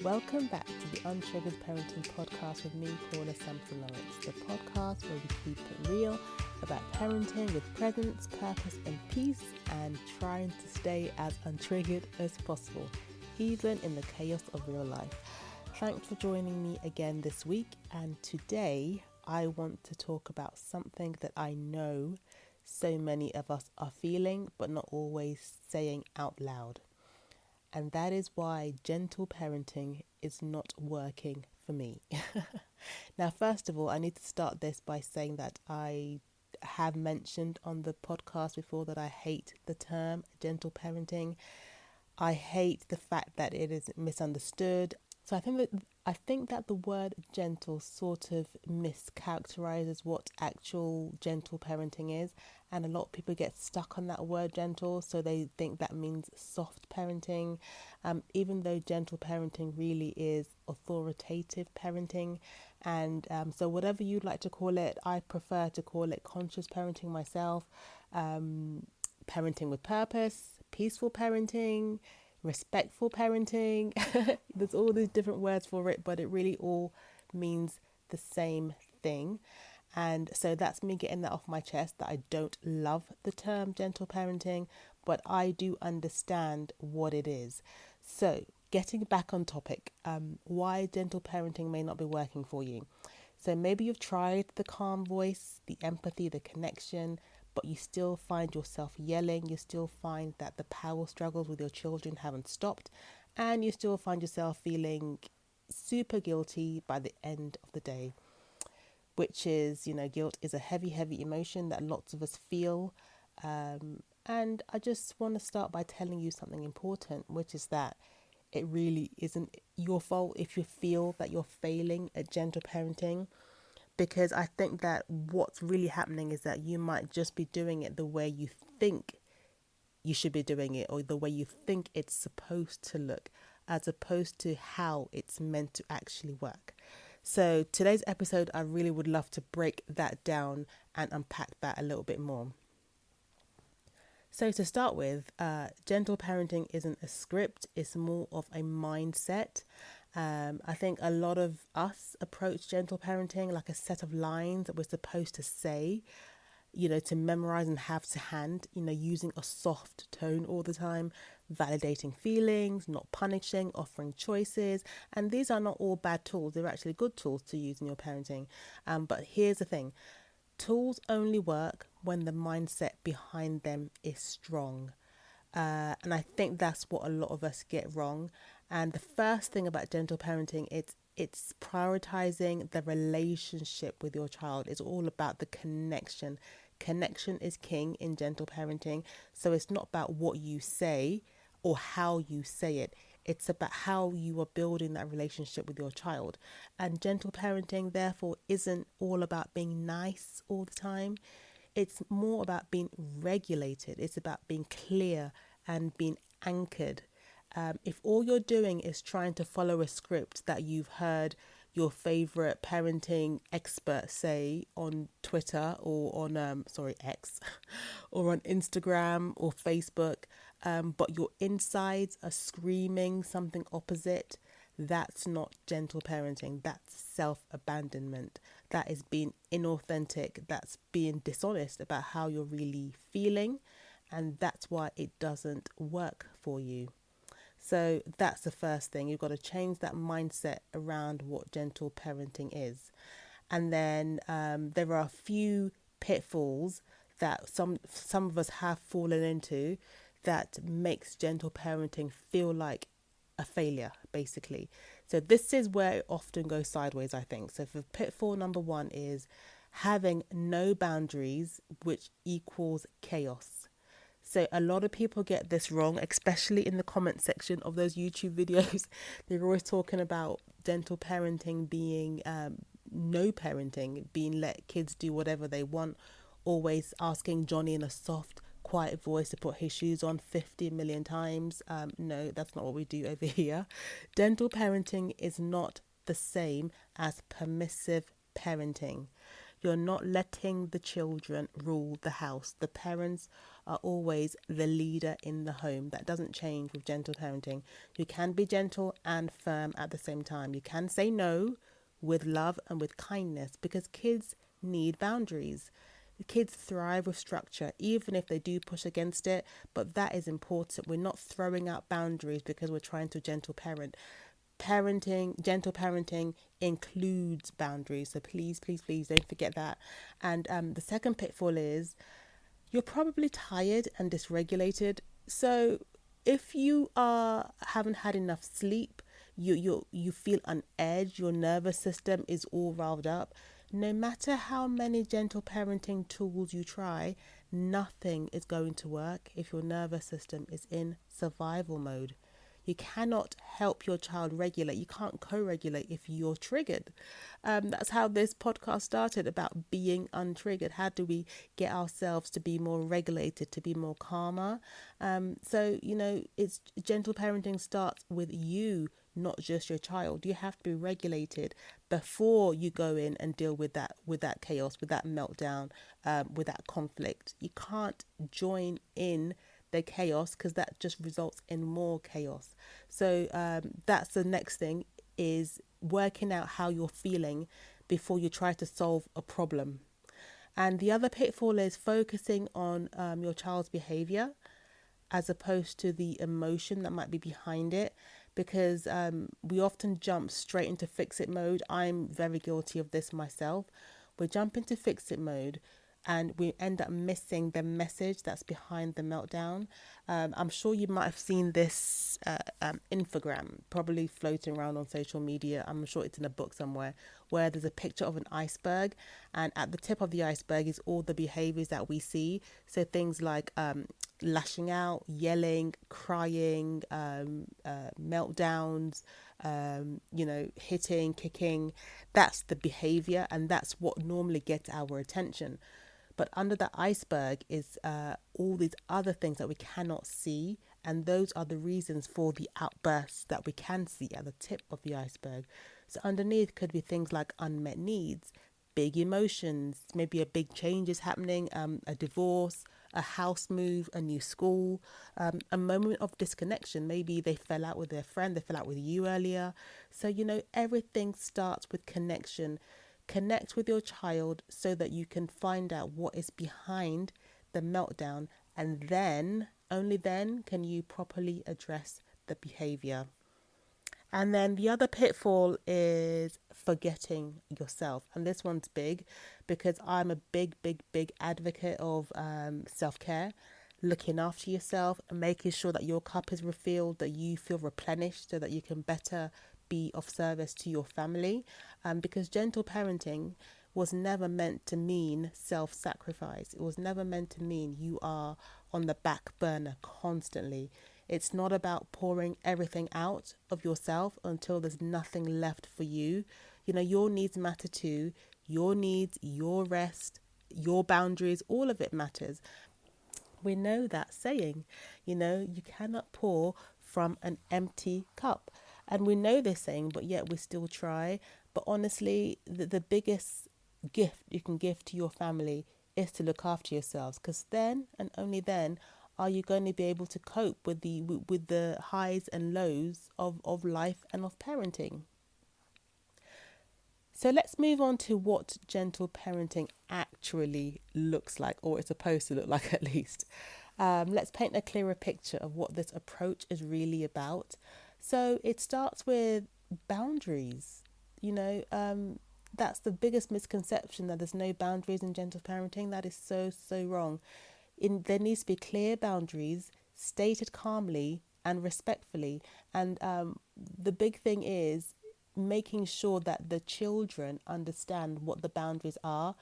Welcome back to the Untriggered Parenting Podcast with me, Paula S, the podcast where we keep it real about parenting with presence, purpose and peace, and trying to stay as untriggered as possible, even in the chaos of real life. Thanks for joining me again this week, and today I want to talk about something that I know so many of us are feeling but not always saying out loud. And that is why gentle parenting is not working for me. Now, first of all, I need to start this by saying that I have mentioned on the podcast before that I hate the term gentle parenting. I hate the fact that it is misunderstood. So I think that the word gentle sort of mischaracterizes what actual gentle parenting is, and a lot of people get stuck on that word gentle, so they think that means soft parenting, even though gentle parenting really is authoritative parenting. And so whatever you'd like to call it, I prefer to call it conscious parenting myself, parenting with purpose, peaceful parenting, respectful parenting. There's all these different words for it, but it really all means the same thing. And so that's me getting that off my chest, that I don't love the term gentle parenting, but I do understand what it is. So getting back on topic, why gentle parenting may not be working for you. So maybe you've tried the calm voice, the empathy, the connection, but you still find yourself yelling. You still find that the power struggles with your children haven't stopped, and you still find yourself feeling super guilty by the end of the day, which is, guilt is a heavy, heavy emotion that lots of us feel. And I just want to start by telling you something important, which is that it really isn't your fault if you feel that you're failing at gentle parenting. Because I think that what's really happening is that you might just be doing it the way you think you should be doing it, or the way you think it's supposed to look, as opposed to how it's meant to actually work. So today's episode, I really would love to break that down and unpack that a little bit more. So to start with, gentle parenting isn't a script, it's more of a mindset. I think a lot of us approach gentle parenting like a set of lines that we're supposed to say, to memorize and have to hand, using a soft tone all the time, validating feelings, not punishing, offering choices. And these are not all bad tools. They're actually good tools to use in your parenting. But here's the thing. Tools only work when the mindset behind them is strong. And I think that's what a lot of us get wrong. And the first thing about gentle parenting, it's prioritizing the relationship with your child. It's all about the connection. Connection is king in gentle parenting. So it's not about what you say or how you say it. It's about how you are building that relationship with your child. And gentle parenting, therefore, isn't all about being nice all the time. It's more about being regulated. It's about being clear and being anchored. If all you're doing is trying to follow a script that you've heard your favorite parenting expert say on Twitter or on X or on Instagram or Facebook, but your insides are screaming something opposite, that's not gentle parenting. That's self-abandonment. That is being inauthentic. That's being dishonest about how you're really feeling, and that's why it doesn't work for you. So that's the first thing. You've got to change that mindset around what gentle parenting is. And then there are a few pitfalls that some of us have fallen into that makes gentle parenting feel like a failure, basically. So this is where it often goes sideways, I think. So for pitfall number one is having no boundaries, which equals chaos. So a lot of people get this wrong, especially in the comment section of those YouTube videos. They're always talking about gentle parenting being no parenting, being let kids do whatever they want, always asking Johnny in a soft, quiet voice to put his shoes on 50 million times. No, that's not what we do over here. Gentle parenting is not the same as permissive parenting. You're not letting the children rule the house. The parents are always the leader in the home. That doesn't change with gentle parenting. You can be gentle and firm at the same time. You can say no with love and with kindness, because kids need boundaries. The kids thrive with structure, even if they do push against it, but that is important. We're not throwing out boundaries because we're trying to gentle parent. Gentle parenting includes boundaries. So please, please, please don't forget that. And the second pitfall is you're probably tired and dysregulated. So if you haven't had enough sleep, you feel on edge, your nervous system is all riled up. No matter how many gentle parenting tools you try, nothing is going to work if your nervous system is in survival mode. You cannot help your child regulate. You can't co-regulate if you're triggered. That's how this podcast started, about being untriggered. How do we get ourselves to be more regulated, to be more calmer? So, it's gentle parenting starts with you, not just your child. You have to be regulated before you go in and deal with that chaos, with that meltdown, with that conflict. You can't join in the chaos, because that just results in more chaos. So that's the next thing, is working out how you're feeling before you try to solve a problem. And the other pitfall is focusing on your child's behavior as opposed to the emotion that might be behind it, because we often jump straight into fix it mode. I'm very guilty of this myself. We jump into fix it mode and we end up missing the message that's behind the meltdown. I'm sure you might have seen this infogram probably floating around on social media. I'm sure it's in a book somewhere, where there's a picture of an iceberg, and at the tip of the iceberg is all the behaviors that we see. So things like lashing out, yelling, crying, meltdowns, hitting, kicking. That's the behavior, and that's what normally gets our attention. But under the iceberg is all these other things that we cannot see. And those are the reasons for the outbursts that we can see at the tip of the iceberg. So underneath could be things like unmet needs, big emotions, maybe a big change is happening, a divorce, a house move, a new school, a moment of disconnection. Maybe they fell out with their friend, they fell out with you earlier. So, everything starts with connection. Connect with your child so that you can find out what is behind the meltdown, and then, only then, can you properly address the behavior. And then the other pitfall is forgetting yourself. And this one's big, because I'm a big, big, big advocate of self-care, looking after yourself and making sure that your cup is refilled, that you feel replenished so that you can better be of service to your family. Because gentle parenting was never meant to mean self-sacrifice. It was never meant to mean you are on the back burner constantly. It's not about pouring everything out of yourself until there's nothing left for you. Your needs matter too. Your needs, your rest, your boundaries, all of it matters. We know that saying, you cannot pour from an empty cup. And we know this saying, but yet we still try. But honestly, the biggest gift you can give to your family is to look after yourselves, because then and only then are you going to be able to cope with the highs and lows of life and of parenting. So let's move on to what gentle parenting actually looks like, or it's supposed to look like at least. Let's paint a clearer picture of what this approach is really about. So it starts with boundaries. That's the biggest misconception, that there's no boundaries in gentle parenting. That is so, so wrong. There needs to be clear boundaries, stated calmly and respectfully. And the big thing is making sure that the children understand what the boundaries are,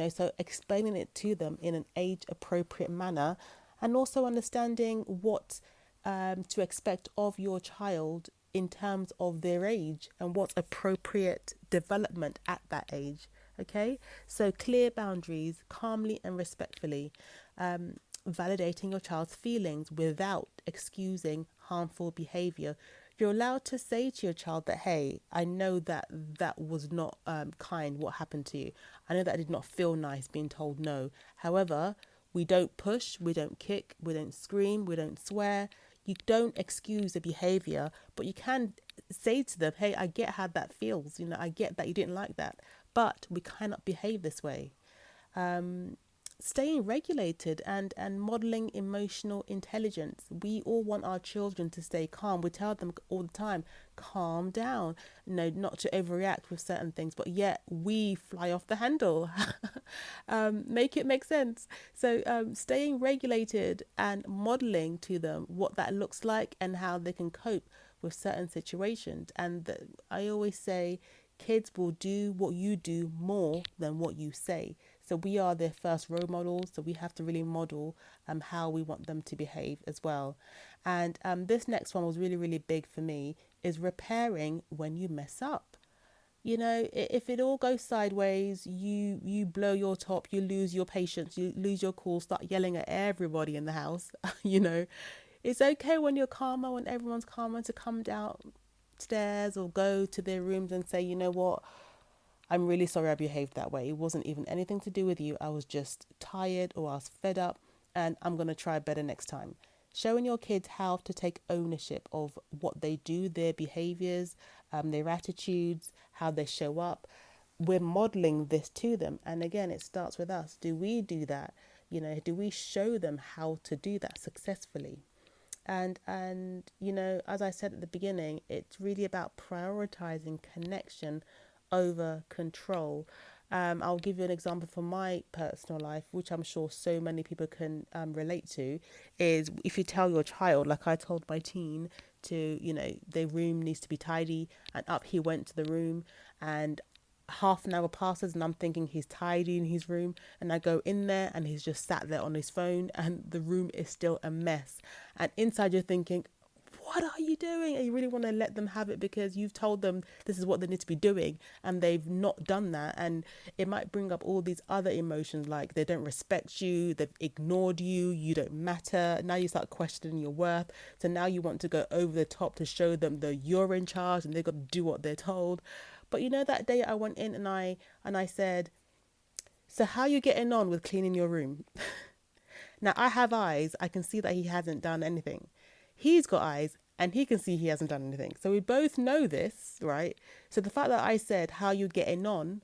so explaining it to them in an age appropriate manner, and also understanding what to expect of your child in terms of their age and what's appropriate development at that age. Okay, so clear boundaries, calmly and respectfully, validating your child's feelings without excusing harmful behavior. You're allowed to say to your child that, hey, I know that was not kind, what happened to you. I know that I did not feel nice being told no. However, We don't push, we don't kick, we don't scream, we don't swear. You don't excuse the behavior, but you can say to them, hey, I get how that feels. I get that you didn't like that, but we cannot behave this way. Staying regulated and modeling emotional intelligence. We all want our children to stay calm. We tell them all the time, calm down, not to overreact with certain things, but yet we fly off the handle. Make it make sense. So staying regulated and modeling to them what that looks like and how they can cope with certain situations. And I always say kids will do what you do more than what you say. So we are their first role models. So we have to really model how we want them to behave as well. And this next one was really, really big for me, is repairing when you mess up. If it all goes sideways, you blow your top, you lose your patience, you lose your cool, start yelling at everybody in the house. It's okay when you're calmer, when everyone's calmer, to come downstairs or go to their rooms and say, you know what? I'm really sorry I behaved that way. It wasn't even anything to do with you. I was just tired or I was fed up, and I'm going to try better next time. Showing your kids how to take ownership of what they do, their behaviors, their attitudes, how they show up. We're modeling this to them. And again, it starts with us. Do we do that? Do we show them how to do that successfully? And as I said at the beginning, it's really about prioritizing connection over control. I'll give you an example from my personal life, which I'm sure so many people can relate to, is if you tell your child, like I told my teen, to, their room needs to be tidy, and up he went to the room, and half an hour passes and I'm thinking he's tidying his room, and I go in there and he's just sat there on his phone and the room is still a mess. And inside you're thinking, what are you doing? And you really want to let them have it because you've told them this is what they need to be doing and they've not done that. And it might bring up all these other emotions, like they don't respect you, they've ignored you, you don't matter. Now you start questioning your worth. So now you want to go over the top to show them that you're in charge and they've got to do what they're told. But that day I went in and I said, so how are you getting on with cleaning your room? Now I have eyes. I can see that he hasn't done anything. He's got eyes and he can see he hasn't done anything. So we both know this, right? So the fact that I said, how you getting on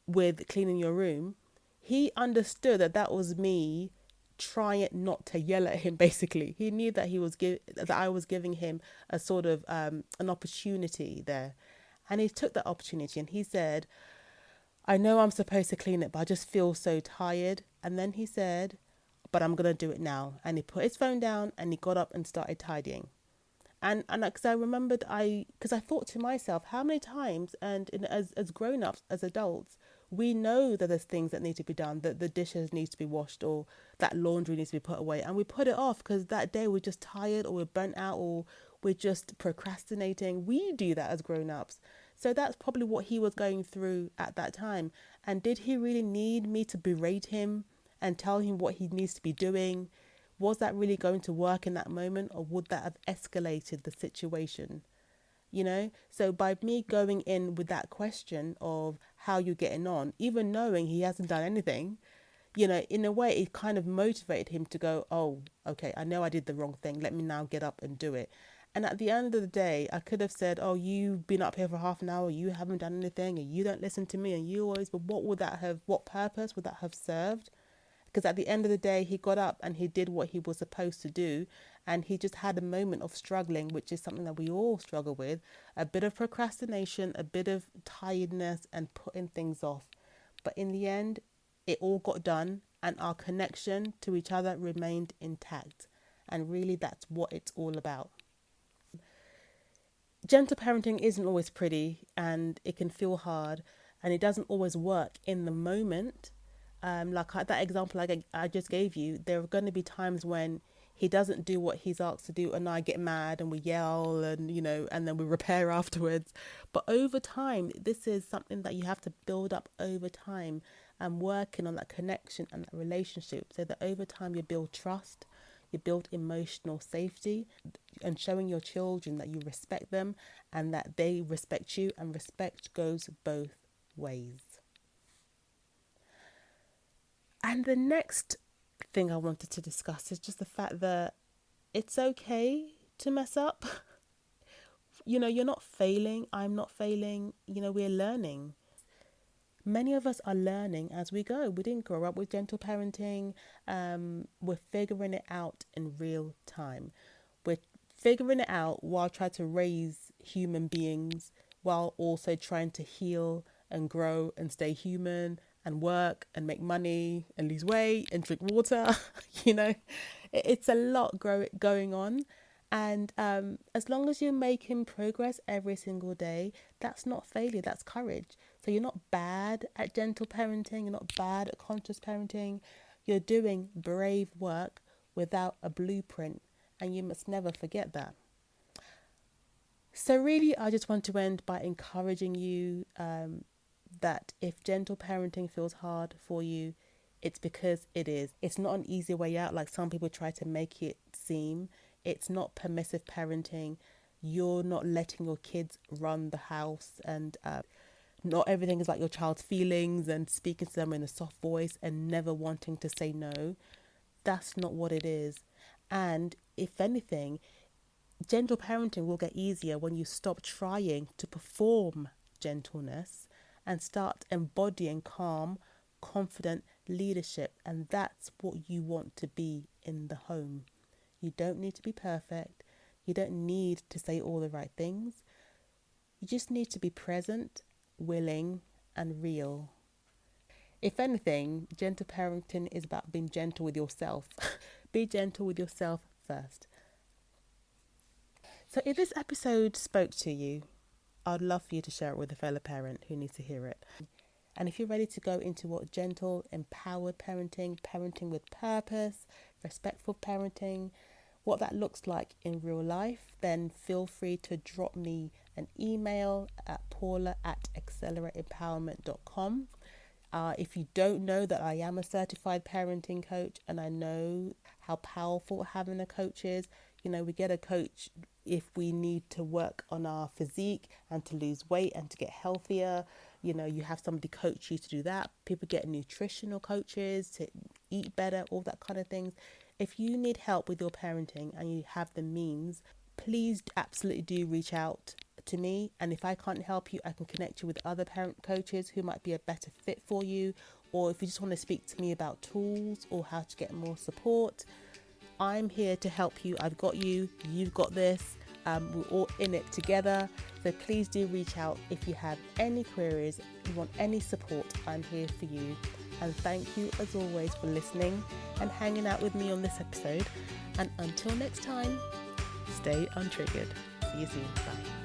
with cleaning your room, he understood that was me trying not to yell at him, basically. He knew that that I was giving him a sort of an opportunity there. And he took that opportunity and he said, I know I'm supposed to clean it, but I just feel so tired. And then he said, but I'm going to do it now. And he put his phone down and he got up and started tidying. And because I remembered, because I thought to myself, how many times, and as grown-ups, as adults, we know that there's things that need to be done, that the dishes need to be washed or that laundry needs to be put away. And we put it off because that day we're just tired or we're burnt out or we're just procrastinating. We do that as grown-ups. So that's probably what he was going through at that time. And did he really need me to berate him and tell him what he needs to be doing? Was that really going to work in that moment, or would that have escalated the situation? So by me going in with that question of how you're getting on, even knowing he hasn't done anything, in a way it kind of motivated him to go, oh, okay, I know I did the wrong thing. Let me now get up and do it. And at the end of the day, I could have said, oh, you've been up here for half an hour, you haven't done anything, and you don't listen to me, and you always, but what purpose would that have served? Because at the end of the day, he got up and he did what he was supposed to do. And he just had a moment of struggling, which is something that we all struggle with. A bit of procrastination, a bit of tiredness and putting things off. But in the end, it all got done and our connection to each other remained intact. And really, that's what it's all about. Gentle parenting isn't always pretty and it can feel hard and it doesn't always work in the moment. Like that example I just gave you, there are going to be times when he doesn't do what he's asked to do and I get mad and we yell and, and then we repair afterwards. But over time, this is something that you have to build up over time and working on that connection and that relationship so that over time you build trust, you build emotional safety and showing your children that you respect them and that they respect you, and respect goes both ways. And the next thing I wanted to discuss is just the fact that it's okay to mess up. You're not failing. I'm not failing. We're learning. Many of us are learning as we go. We didn't grow up with gentle parenting. We're figuring it out in real time. We're figuring it out while trying to raise human beings, while also trying to heal and grow and stay human and work and make money and lose weight and drink water. It's a lot going on. And as long as you're making progress every single day, that's not failure, that's courage. So you're not bad at gentle parenting, you're not bad at conscious parenting. You're doing brave work without a blueprint, and you must never forget that. So really, I just want to end by encouraging you that if gentle parenting feels hard for you, it's because it is. It's not an easy way out like some people try to make it seem. It's not permissive parenting. You're not letting your kids run the house, and not everything is about your child's feelings and speaking to them in a soft voice and never wanting to say no. That's not what it is. And if anything, gentle parenting will get easier when you stop trying to perform gentleness and start embodying calm, confident leadership. And that's what you want to be in the home. You don't need to be perfect. You don't need to say all the right things. You just need to be present, willing, and real. If anything, gentle parenting is about being gentle with yourself. Be gentle with yourself first. So if this episode spoke to you, I'd love for you to share it with a fellow parent who needs to hear it. And if you're ready to go into what gentle, empowered parenting, parenting with purpose, respectful parenting, what that looks like in real life, then feel free to drop me an email at paula@accelerateempowerment.com. If you don't know that I am a certified parenting coach, and I know how powerful having a coach is. We get a coach if we need to work on our physique and to lose weight and to get healthier. You have somebody coach you to do that. People get nutritional coaches to eat better, all that kind of things. If you need help with your parenting and you have the means, please absolutely do reach out to me. And if I can't help you, I can connect you with other parent coaches who might be a better fit for you. Or if you just want to speak to me about tools or how to get more support, I'm here to help you. I've got you. You've got this. We're all in it together. So please do reach out if you have any queries, you want any support. I'm here for you. And thank you as always for listening and hanging out with me on this episode. And until next time, stay untriggered. See you soon. Bye.